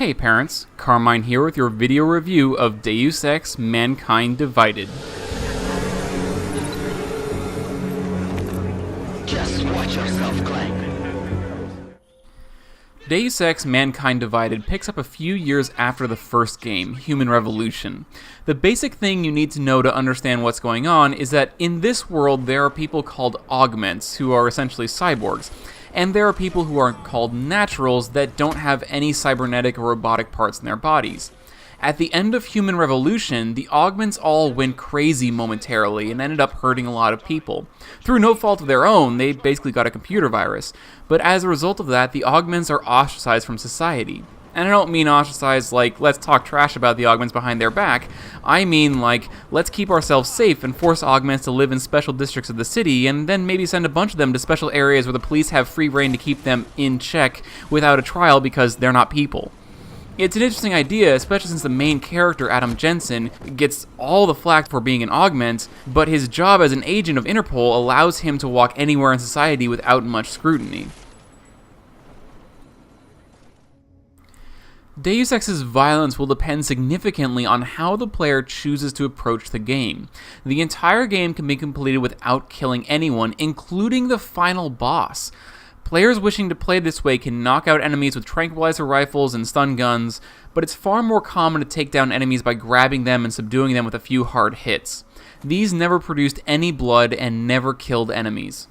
Hey parents, Carmine here with your video review of Deus Ex: Mankind Divided. Just watch yourself, Clank. Deus Ex: Mankind Divided picks up a few years after the first game, Human Revolution. The basic thing you need to know to understand what's going on is that in this world there are people called augments, who are essentially cyborgs, and there are people who are called naturals that don't have any cybernetic or robotic parts in their bodies. At the end of Human Revolution, the augments all went crazy momentarily and ended up hurting a lot of people. Through no fault of their own, they basically got a computer virus. But as a result of that, the augments are ostracized from society. And I don't mean ostracized like, let's talk trash about the augments behind their back. I mean like, let's keep ourselves safe and force augments to live in special districts of the city, and then maybe send a bunch of them to special areas where the police have free reign to keep them in check without a trial because they're not people. It's an interesting idea, especially since the main character, Adam Jensen, gets all the flack for being an augment, but his job as an agent of Interpol allows him to walk anywhere in society without much scrutiny. Deus Ex's violence will depend significantly on how the player chooses to approach the game. The entire game can be completed without killing anyone, including the final boss. Players wishing to play this way can knock out enemies with tranquilizer rifles and stun guns, but it's far more common to take down enemies by grabbing them and subduing them with a few hard hits. These never produced any blood and never killed enemies.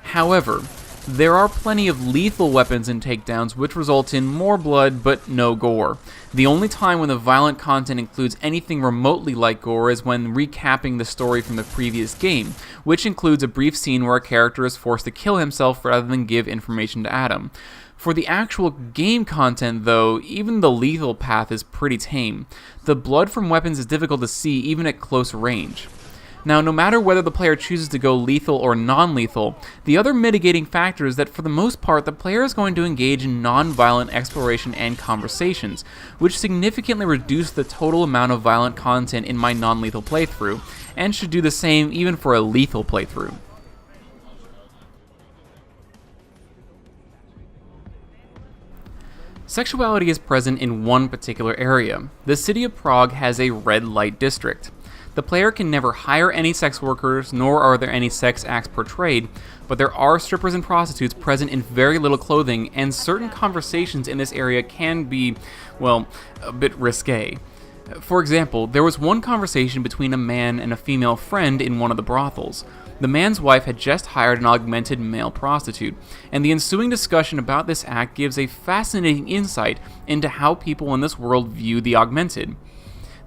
However, there are plenty of lethal weapons and takedowns which result in more blood but no gore. The only time when the violent content includes anything remotely like gore is when recapping the story from the previous game, which includes a brief scene where a character is forced to kill himself rather than give information to Adam. For the actual game content, though, even the lethal path is pretty tame. The blood from weapons is difficult to see even at close range. Now, no matter whether the player chooses to go lethal or non-lethal, the other mitigating factor is that for the most part, the player is going to engage in non-violent exploration and conversations, which significantly reduce the total amount of violent content in my non-lethal playthrough, and should do the same even for a lethal playthrough. Sexuality is present in one particular area. The city of Prague has a red light district. The player can never hire any sex workers, nor are there any sex acts portrayed, but there are strippers and prostitutes present in very little clothing, and certain conversations in this area can be, well, a bit risque. For example, there was one conversation between a man and a female friend in one of the brothels. The man's wife had just hired an augmented male prostitute, and the ensuing discussion about this act gives a fascinating insight into how people in this world view the augmented.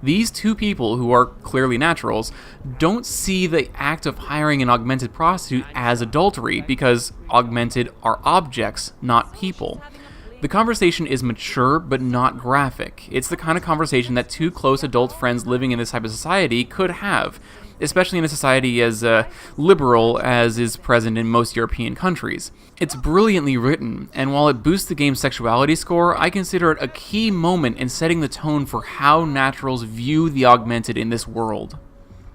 These two people, who are clearly naturals, don't see the act of hiring an augmented prostitute as adultery because augmented are objects, not people. The conversation is mature but not graphic. It's the kind of conversation that two close adult friends living in this type of society could have, especially in a society as liberal as is present in most European countries. It's brilliantly written, and while it boosts the game's sexuality score, I consider it a key moment in setting the tone for how naturals view the augmented in this world.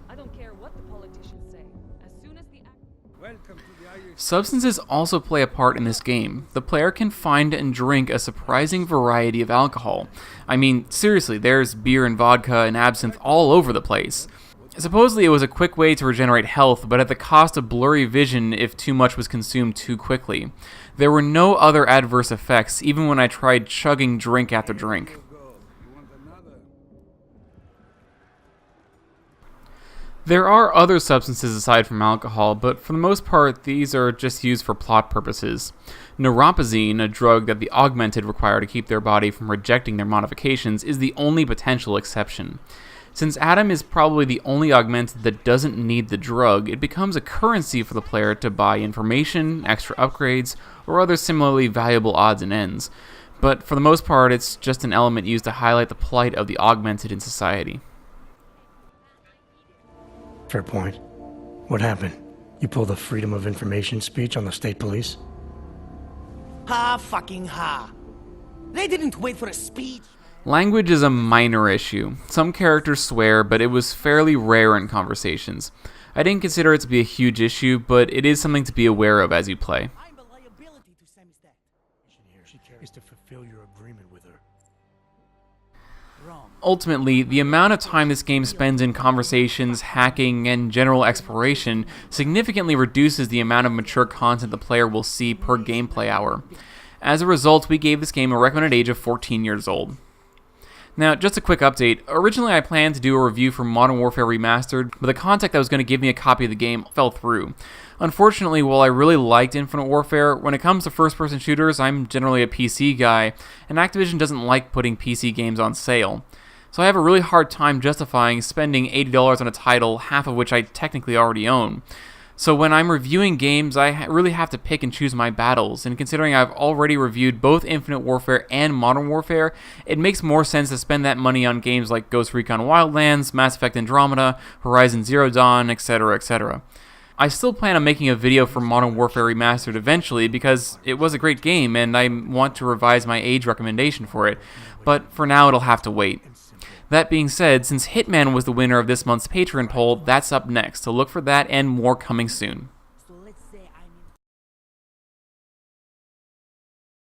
I don't care what the politicians say. As soon as the Substances also play a part in this game. The player can find and drink a surprising variety of alcohol. I mean, seriously, there's beer and vodka and absinthe all over the place. Supposedly it was a quick way to regenerate health, but at the cost of blurry vision if too much was consumed too quickly. There were no other adverse effects, even when I tried chugging drink after drink. There are other substances aside from alcohol, but for the most part, these are just used for plot purposes. Neuropathy, a drug that the augmented require to keep their body from rejecting their modifications, is the only potential exception. Since Adam is probably the only augmented that doesn't need the drug, it becomes a currency for the player to buy information, extra upgrades, or other similarly valuable odds and ends. But for the most part, it's just an element used to highlight the plight of the augmented in society. Fair point. What happened? You pulled a freedom of information speech on the state police? Ha fucking ha. They didn't wait for a speech. Language is a minor issue. Some characters swear, but it was fairly rare in conversations. I didn't consider it to be a huge issue, but it is something to be aware of as you play. I'm a liability to Sam's dad. Ultimately, the amount of time this game spends in conversations, hacking, and general exploration significantly reduces the amount of mature content the player will see per gameplay hour. As a result, we gave this game a recommended age of 14 years old. Now, just a quick update. Originally, I planned to do a review for Modern Warfare Remastered, but the contact that was going to give me a copy of the game fell through. Unfortunately, while I really liked Infinite Warfare, when it comes to first-person shooters, I'm generally a PC guy, and Activision doesn't like putting PC games on sale. So I have a really hard time justifying spending $80 on a title, half of which I technically already own. So when I'm reviewing games, I really have to pick and choose my battles, and considering I've already reviewed both Infinite Warfare and Modern Warfare, it makes more sense to spend that money on games like Ghost Recon Wildlands, Mass Effect Andromeda, Horizon Zero Dawn, etc., etc. I still plan on making a video for Modern Warfare Remastered eventually because it was a great game and I want to revise my age recommendation for it, but for now it'll have to wait. That being said, since Hitman was the winner of this month's Patreon poll, that's up next, so look for that and more coming soon.